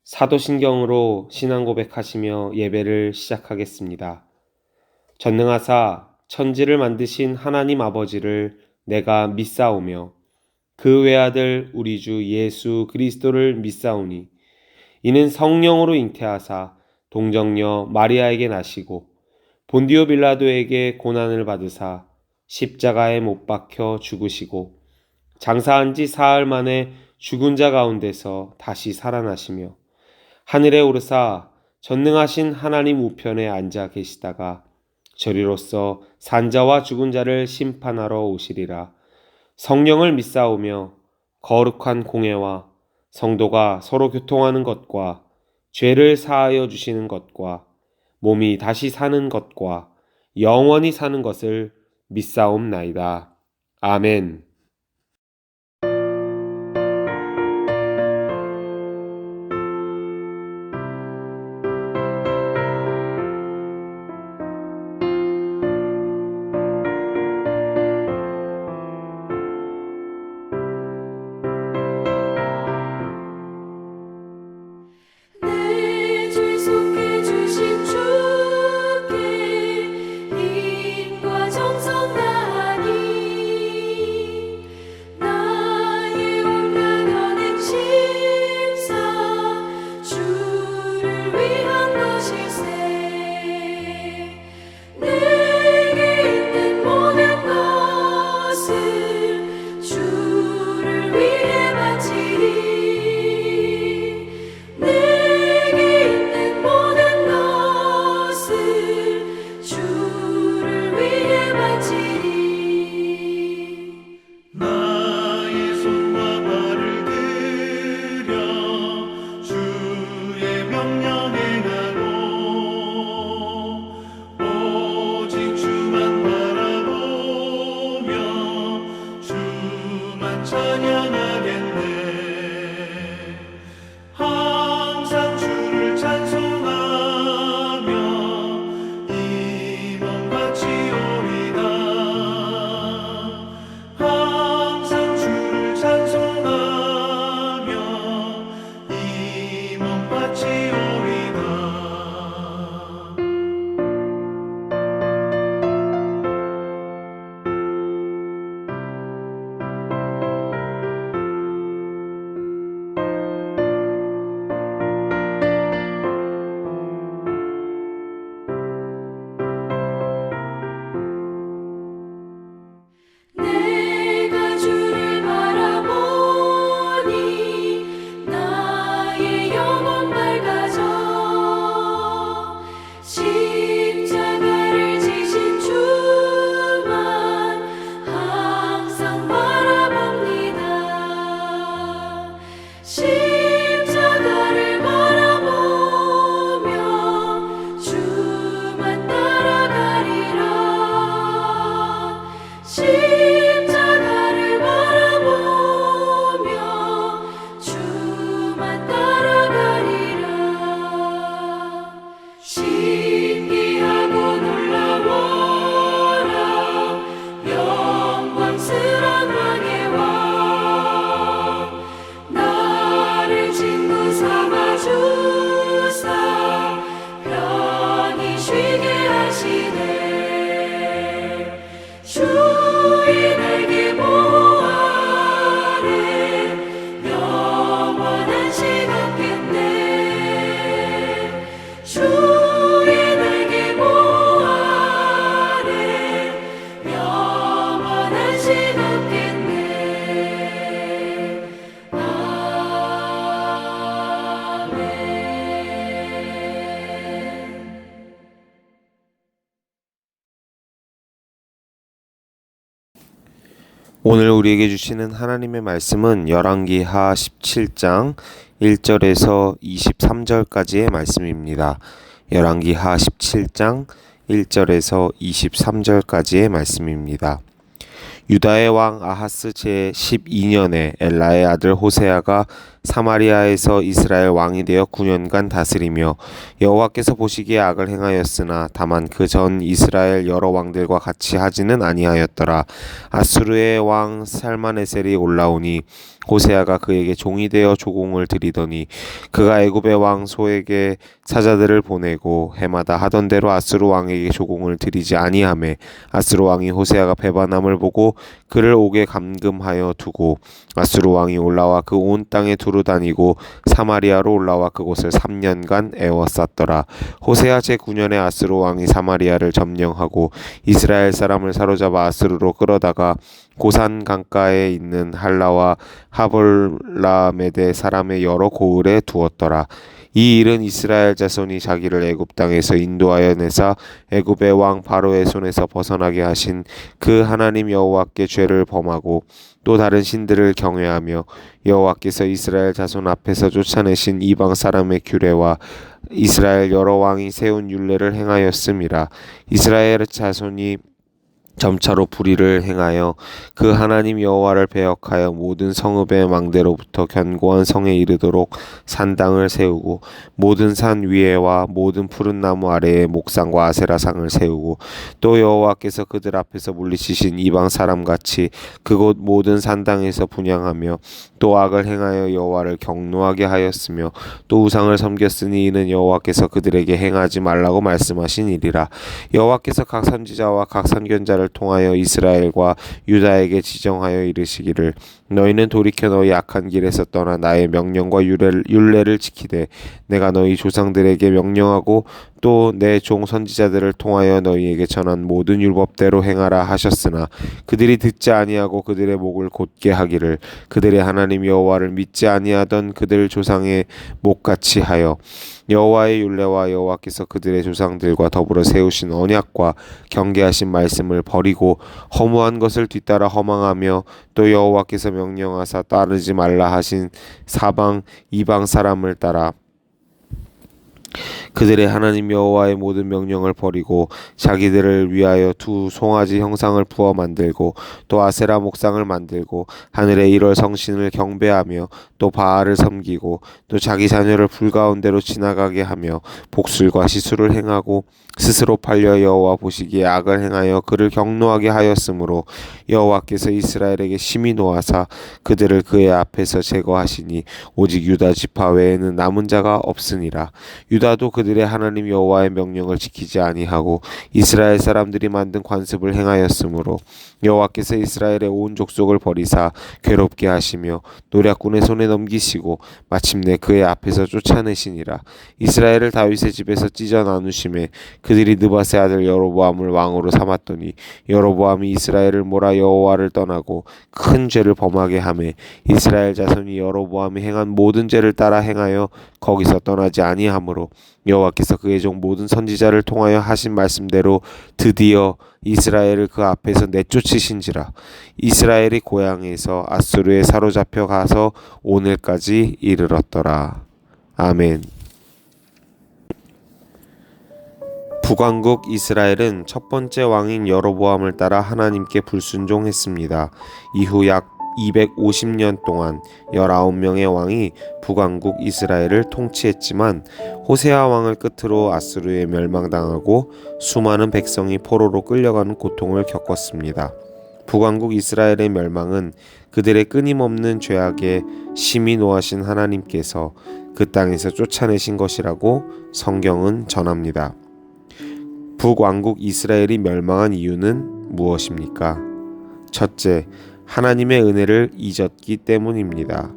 사도신경으로 신앙 고백하시며 예배를 시작하겠습니다. 전능하사 천지를 만드신 하나님 아버지를 내가 믿사오며 그 외아들 우리 주 예수 그리스도를 믿사오니 이는 성령으로 잉태하사 동정녀 마리아에게 나시고 본디오 빌라도에게 고난을 받으사 십자가에 못 박혀 죽으시고 장사한 지 사흘 만에 죽은 자 가운데서 다시 살아나시며 하늘에 오르사 전능하신 하나님 우편에 앉아 계시다가 저리로서 산자와 죽은 자를 심판하러 오시리라. 성령을 믿사오며 거룩한 공회와 성도가 서로 교통하는 것과 죄를 사하여 주시는 것과 몸이 다시 사는 것과 영원히 사는 것을 믿사옵나이다. 아멘. 내 죄 속해 주신 주께 힘과 정성 다하니 나의 온갖 언행 심사 주를 위한 것일세. 내게 있는 모든 것을 주를 위해 바치리. 내게 있는 모든 것을 주를 위해 바치리. 나의 손과 발을 들여 주의 명령 행하고 오직 주만 바라보며 주만 찬양하겠네. 항상 주를 찬송하며 이 몸 바치오리다. 항상 주를 찬송하며 이 몸 바치오리다. 내가 주를 바라보니 나의 영혼 밝아져. 십자가를 지신 주만 항상 바라봅니다. 십자가를 바라보며 주만 따라가리라. 십자가를 바라보며 주만 따라가리라. 신기하고 놀라워라. 영광스런 왕의 왕 나를 친구 삼아 주사 편히 쉬게 하시네. 주의 날개 보호 아래 영원한 시간 없겠네. 주의 날개 보호 아래 영원한 시간 없겠네. 아멘. 오늘 우리에게 주시는 하나님의 말씀은 열왕기하 17장 1절에서 23절까지의 말씀입니다. 열왕기하 17장 1절에서 23절까지의 말씀입니다. 유다의 왕 아하스 제12년에 엘라의 아들 호세아가 사마리아에서 이스라엘 왕이 되어 9년간 다스리며 여호와께서 보시기에 악을 행하였으나 다만 그 전 이스라엘 여러 왕들과 같이 하지는 아니하였더라. 아수르의 왕 살마네셀이 올라오니 호세아가 그에게 종이 되어 조공을 드리더니 그가 애굽의 왕 소에게 사자들을 보내고 해마다 하던 대로 아수르 왕에게 조공을 드리지 아니하매 아수르 왕이 호세아가 배반함을 보고 그를 옥에 감금하여 두고 아수르 왕이 올라와 그 온 땅에 두루 다니고 사마리아로 올라와 그곳을 3년간 애워쌌더라. 호세아 제9년에 아수르 왕이 사마리아를 점령하고 이스라엘 사람을 사로잡아 아수르로 끌어다가 고산 강가에 있는 할라와 하볼라메데 사람의 여러 고을에 두었더라. 이 일은 이스라엘 자손이 자기를 애굽 땅에서 인도하여 내사 애굽의 왕 바로의 손에서 벗어나게 하신 그 하나님 여호와께 죄를 범하고 또 다른 신들을 경외하며 여호와께서 이스라엘 자손 앞에서 쫓아내신 이방 사람의 규례와 이스라엘 여러 왕이 세운 율례를 행하였음이라. 이스라엘 자손이 점차로 불의를 행하여 그 하나님 여호와를 배역하여 모든 성읍의 망대로부터 견고한 성에 이르도록 산당을 세우고 모든 산 위에와 모든 푸른 나무 아래에 목상과 아세라상을 세우고 또 여호와께서 그들 앞에서 물리치신 이방 사람같이 그곳 모든 산당에서 분향하며 또 악을 행하여 여호와를 경노하게 하였으며 또 우상을 섬겼으니 이는 여호와께서 그들에게 행하지 말라고 말씀하신 일이라. 여호와께서 각 선지자와 각 선견자를 통하여 이스라엘과 유다에게 지정하여 이르시기를 너희는 돌이켜 너희 악한 길에서 떠나 나의 명령과 율례를 지키되 내가 너희 조상들에게 명령하고 또 내 종 선지자들을 통하여 너희에게 전한 모든 율법대로 행하라 하셨으나 그들이 듣지 아니하고 그들의 목을 곧게 하기를 그들의 하나님 여호와를 믿지 아니하던 그들 조상의 목같이 하여 여호와의 율례와 여호와께서 그들의 조상들과 더불어 세우신 언약과 경계하신 말씀을 버리고 허무한 것을 뒤따라 허망하며 또 여호와께서 명령하사 따르지 말라 하신 사방 이방 사람을 따라 그들의 하나님 여호와의 모든 명령을 버리고 자기들을 위하여 두 송아지 형상을 부어 만들고 또 아세라 목상을 만들고 하늘의 1월 성신을 경배하며 또 바알을 섬기고 또 자기 자녀를 불 가운데로 지나가게 하며 복술과 시술을 행하고 스스로 팔려 여호와 보시기에 악을 행하여 그를 경노하게 하였으므로 여호와께서 이스라엘에게 심히 노하사 그들을 그의 앞에서 제거하시니 오직 유다 지파 외에는 남은 자가 없으니라. 유다도 그들의 하나님 여호와의 명령을 지키지 아니하고 이스라엘 사람들이 만든 관습을 행하였으므로 여호와께서 이스라엘의 온 족속을 버리사 괴롭게 하시며 노략군의 손에 넘기시고 마침내 그의 앞에서 쫓아내시니라. 이스라엘을 다윗의 집에서 찢어 나누심에 그들이 느밧의 아들 여로보암을 왕으로 삼았더니 여로보암이 이스라엘을 몰아 여호와를 떠나고 큰 죄를 범하게 하매 이스라엘 자손이 여로보암이 행한 모든 죄를 따라 행하여 거기서 떠나지 아니하므로 여호와께서 그의 종 모든 선지자를 통하여 하신 말씀대로 드디어 이스라엘을 그 앞에서 내쫓으신지라. 이스라엘이 고향에서 아수르에 사로잡혀 가서 오늘까지 이르렀더라. 아멘. 북왕국 이스라엘은 첫 번째 왕인 여로보암을 따라 하나님께 불순종했습니다. 이후 약 250년 동안 19명의 왕이 북왕국 이스라엘을 통치했지만 호세아 왕을 끝으로 아수르에 멸망당하고 수많은 백성이 포로로 끌려가는 고통을 겪었습니다. 북왕국 이스라엘의 멸망은 그들의 끊임없는 죄악에 심히 노하신 하나님께서 그 땅에서 쫓아내신 것이라고 성경은 전합니다. 북왕국 이스라엘이 멸망한 이유는 무엇입니까? 첫째, 하나님의 은혜를 잊었기 때문입니다.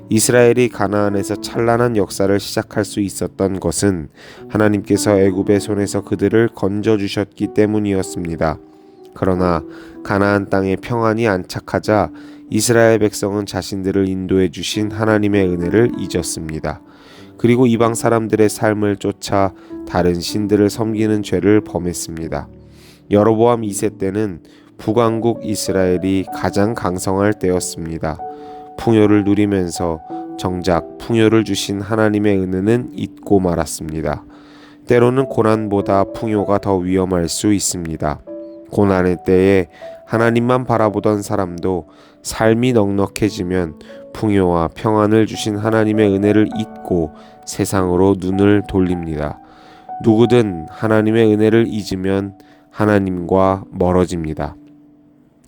이스라엘이 가나안에서 찬란한 역사를 시작할 수 있었던 것은 하나님께서 애굽의 손에서 그들을 건져주셨기 때문이었습니다. 그러나 가나안 땅에 평안이 안착하자 이스라엘 백성은 자신들을 인도해 주신 하나님의 은혜를 잊었습니다. 그리고 이방 사람들의 삶을 쫓아 다른 신들을 섬기는 죄를 범했습니다. 여로보암 2세 때는 북왕국 이스라엘이 가장 강성할 때였습니다. 풍요를 누리면서 정작 풍요를 주신 하나님의 은혜는 잊고 말았습니다. 때로는 고난보다 풍요가 더 위험할 수 있습니다. 고난의 때에 하나님만 바라보던 사람도 삶이 넉넉해지면 풍요와 평안을 주신 하나님의 은혜를 잊고 세상으로 눈을 돌립니다. 누구든 하나님의 은혜를 잊으면 하나님과 멀어집니다.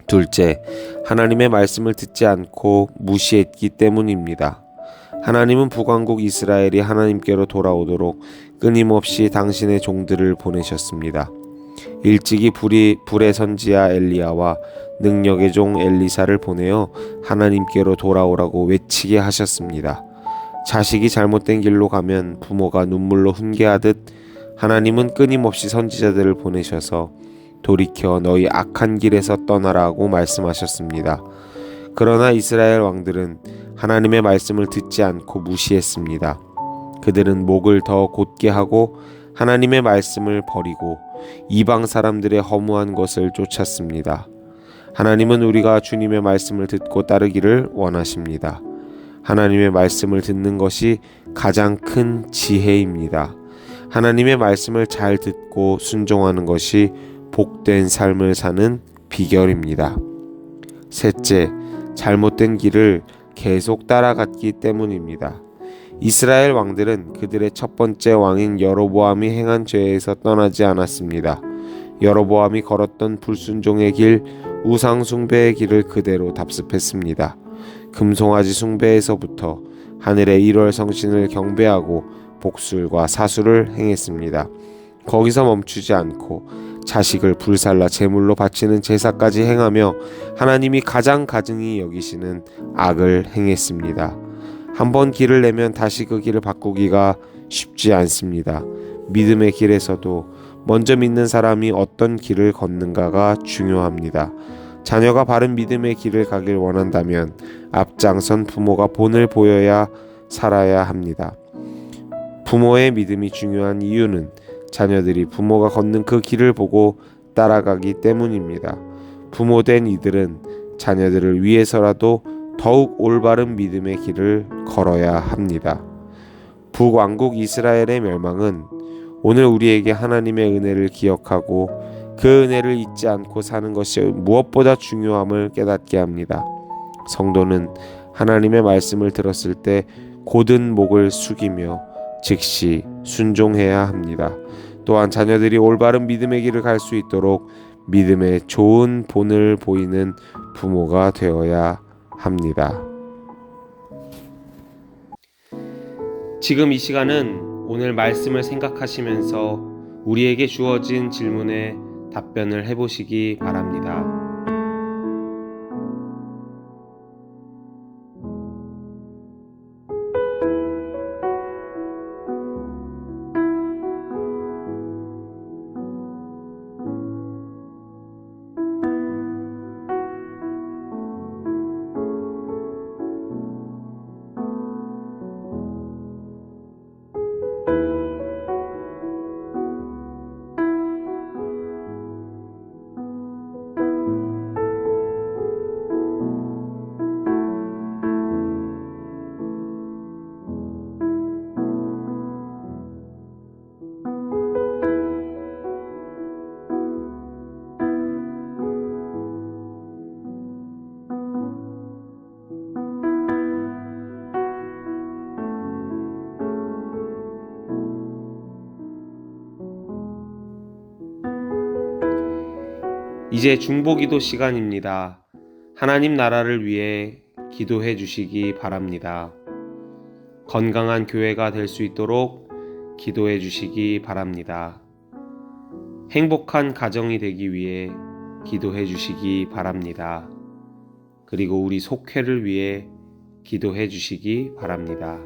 둘째, 하나님의 말씀을 듣지 않고 무시했기 때문입니다. 하나님은 북왕국 이스라엘이 하나님께로 돌아오도록 끊임없이 당신의 종들을 보내셨습니다. 일찍이 불의 선지자 엘리야와 능력의 종 엘리사를 보내어 하나님께로 돌아오라고 외치게 하셨습니다. 자식이 잘못된 길로 가면 부모가 눈물로 훈계하듯 하나님은 끊임없이 선지자들을 보내셔서 돌이켜 너희 악한 길에서 떠나라고 말씀하셨습니다. 그러나 이스라엘 왕들은 하나님의 말씀을 듣지 않고 무시했습니다. 그들은 목을 더 곧게 하고 하나님의 말씀을 버리고 이방 사람들의 허무한 것을 쫓았습니다. 하나님은 우리가 주님의 말씀을 듣고 따르기를 원하십니다. 하나님의 말씀을 듣는 것이 가장 큰 지혜입니다. 하나님의 말씀을 잘 듣고 순종하는 것이 복된 삶을 사는 비결입니다. 셋째, 잘못된 길을 계속 따라갔기 때문입니다. 이스라엘 왕들은 그들의 첫 번째 왕인 여로보암이 행한 죄에서 떠나지 않았습니다. 여로보암이 걸었던 불순종의 길, 우상 숭배의 길을 그대로 답습했습니다. 금송아지 숭배에서부터 하늘의 1월 성신을 경배하고 복술과 사술을 행했습니다. 거기서 멈추지 않고 자식을 불살라 제물로 바치는 제사까지 행하며 하나님이 가장 가증히 여기시는 악을 행했습니다. 한번 길을 내면 다시 그 길을 바꾸기가 쉽지 않습니다. 믿음의 길에서도 먼저 믿는 사람이 어떤 길을 걷는가가 중요합니다. 자녀가 바른 믿음의 길을 가길 원한다면 앞장선 부모가 본을 보여야 살아야 합니다. 부모의 믿음이 중요한 이유는 자녀들이 부모가 걷는 그 길을 보고 따라가기 때문입니다. 부모된 이들은 자녀들을 위해서라도 더욱 올바른 믿음의 길을 걸어야 합니다. 북왕국 이스라엘의 멸망은 오늘 우리에게 하나님의 은혜를 기억하고 그 은혜를 잊지 않고 사는 것이 무엇보다 중요함을 깨닫게 합니다. 성도는 하나님의 말씀을 들었을 때 곧은 목을 숙이며 즉시 순종해야 합니다. 또한 자녀들이 올바른 믿음의 길을 갈 수 있도록 믿음의 좋은 본을 보이는 부모가 되어야 합니다. 지금 이 시간은 오늘 말씀을 생각하시면서 우리에게 주어진 질문에 답변을 해보시기 바랍니다. 이제 중보기도 시간입니다. 하나님 나라를 위해 기도해 주시기 바랍니다. 건강한 교회가 될 수 있도록 기도해 주시기 바랍니다. 행복한 가정이 되기 위해 기도해 주시기 바랍니다. 그리고 우리 속회를 위해 기도해 주시기 바랍니다.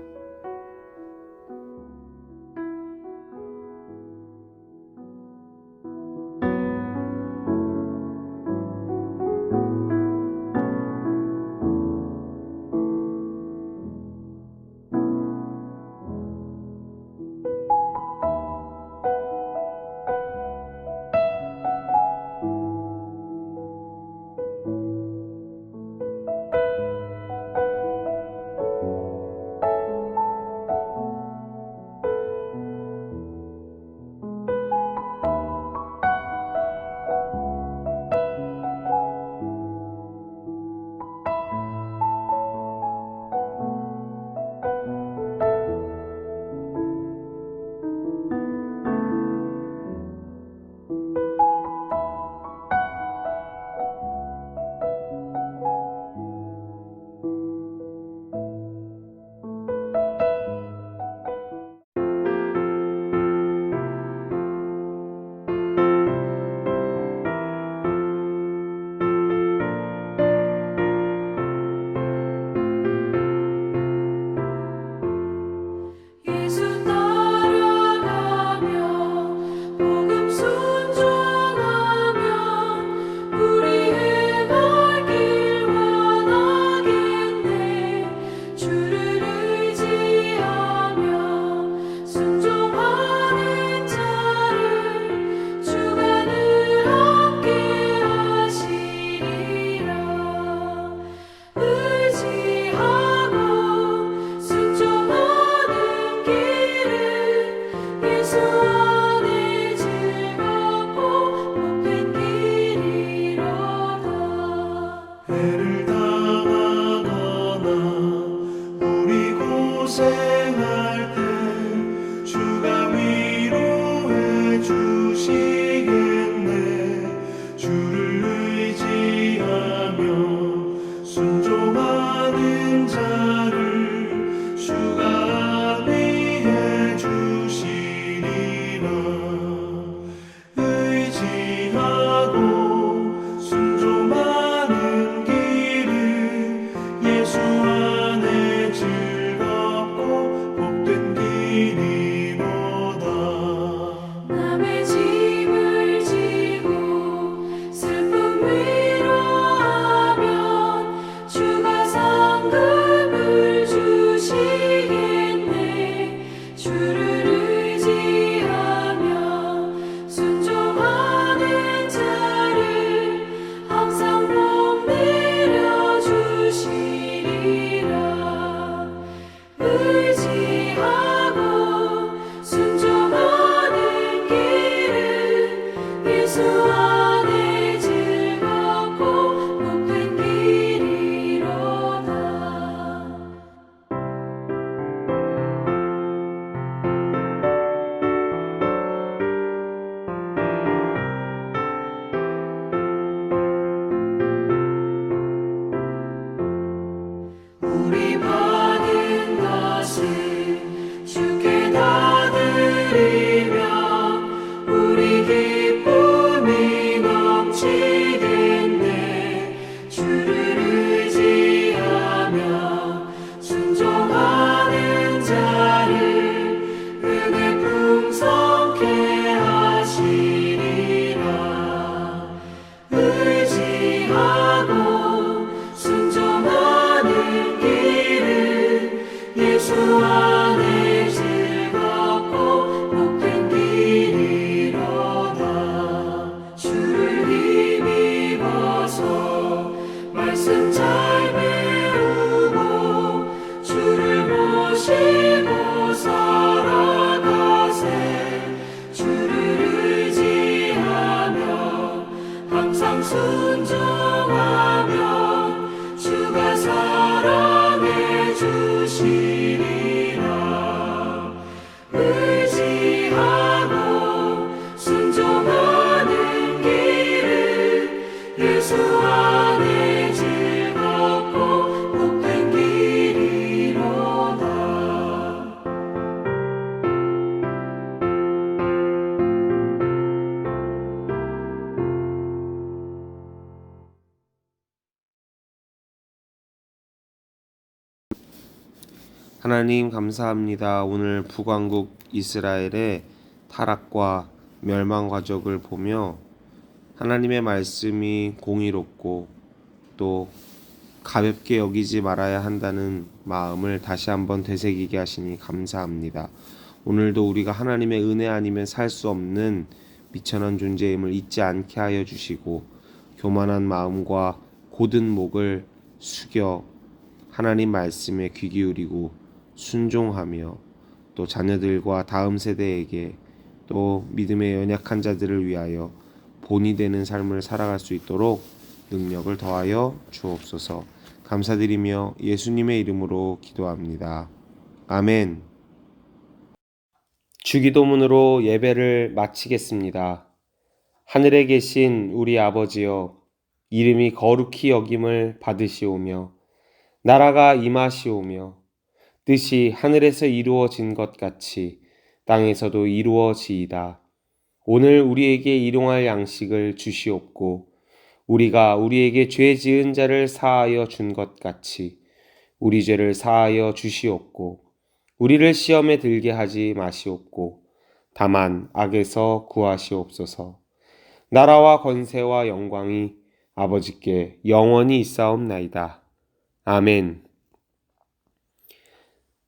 배를 당하거나 우리 고생할 때 주가 위로해 주시겠네. 주를 의지하며 순종하는 자를 주가 안위해 주시리라. 의지하고 순종하는 길은 예수 안에 즐겁고 복된 길이로다. 남의 짐을 지고 슬픔 위로하면 주가 상급을 주시겠네. 주를 의지하며 순종하는 자를 항상 복 내려 주시리라. 의지하고 순종하는 길은 예수 안에 즐겁고 복된 길이로다. 우리 받은 것을 주께 다 드리며 우리 기쁨이 넘치겠네. 주를 의지하며 순종하는 자를 은혜 풍성케 하시리라. 의지하고 순종하는 길은 예수 안에 즐겁고 복된 길이로다. 주를 힘입어서 말씀 잘 배우고 주를 모시고 살아가세. 주를 의지하며 항상 순종하면 주가 사랑해 주시리라. 의지하고 순종하는 길은 예수 안에 즐겁고 복된 길이로다. 하나님 감사합니다. 오늘 북왕국 이스라엘의 타락과 멸망 과정을 보며 하나님의 말씀이 공의롭고 또 가볍게 여기지 말아야 한다는 마음을 다시 한번 되새기게 하시니 감사합니다. 오늘도 우리가 하나님의 은혜 아니면 살 수 없는 미천한 존재임을 잊지 않게 하여 주시고 교만한 마음과 곧은 목을 숙여 하나님 말씀에 귀 기울이고 순종하며 또 자녀들과 다음 세대에게 또 믿음의 연약한 자들을 위하여 본이 되는 삶을 살아갈 수 있도록 능력을 더하여 주옵소서. 감사드리며 예수님의 이름으로 기도합니다. 아멘. 주기도문으로 예배를 마치겠습니다. 하늘에 계신 우리 아버지여, 이름이 거룩히 여김을 받으시오며 나라가 임하시오며 뜻이 하늘에서 이루어진 것 같이 땅에서도 이루어지이다. 오늘 우리에게 일용할 양식을 주시옵고 우리가 우리에게 죄 지은 자를 사하여 준 것 같이 우리 죄를 사하여 주시옵고 우리를 시험에 들게 하지 마시옵고 다만 악에서 구하시옵소서. 나라와 권세와 영광이 아버지께 영원히 있사옵나이다. 아멘.